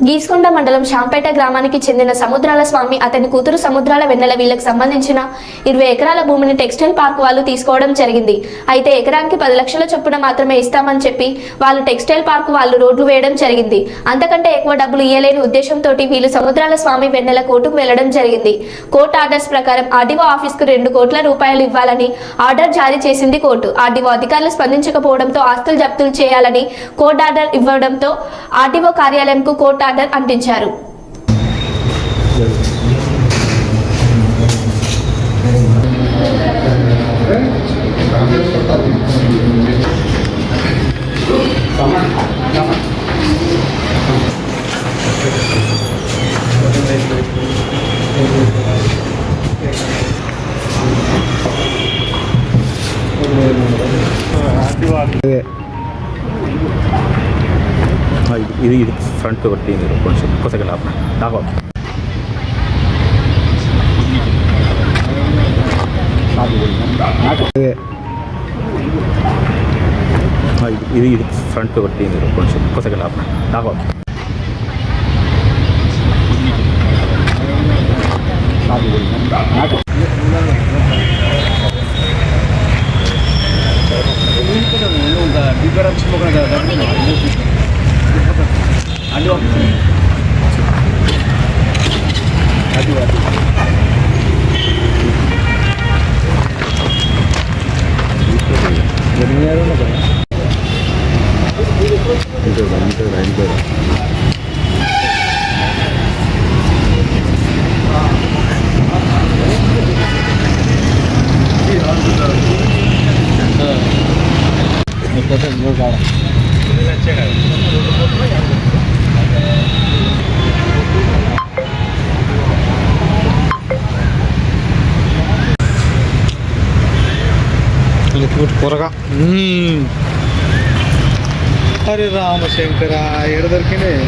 గీసుకొండ మండలం శాంపేట గ్రామానికి చెందిన సముద్రాల స్వామి అతని కూతురు సముద్రాల వెన్నెల వీళ్ళకి సంబంధించిన 20 ఎకరాల భూమిని టెక్స్టైల్ పార్క్ వాళ్ళు తీసుకోవడం జరిగింది. అయితే ఎకరానికి 10 లక్షల చొప్పున మాత్రమే ఇస్తామని చెప్పి వాళ్ళు టెక్స్టైల్ పార్క్ వాళ్ళు రోడ్లు వేయడం జరిగింది. అంతకంటే ఎక్కువ డబ్బులు ఇయ్యలేని ఉద్దేశంతో వీళ్ళు సముద్రాల స్వామి వెన్నెల కోర్టుకు వెళ్లడం జరిగింది. కోర్టు ఆర్డర్స్ ప్రకారం ఆర్డీఓ ఆఫీస్ కు 2 కోట్ల రూపాయలు ఇవ్వాలని ఆర్డర్ జారీ చేసింది కోర్టు. ఆర్డీఓ అధికారులు స్పందించకపోవడంతో ఆస్తులు జప్తులు చేయాలని కోర్టు ఆర్డర్ ఇవ్వడంతో ఆర్డీఓ కార్యాలయంకు కోర్టు ఆర్డర్ అంటించారు. ఇది ఫ్రంట్ ఒకటి మీరు కొంచెం కొత్తగా లాభం ఇది ఫ్రంట్ ఒకటి మీరు కొంచెం కొత్తగా లాభం కూరగా అరే రామశంకర ఎడ దొరికినాయి.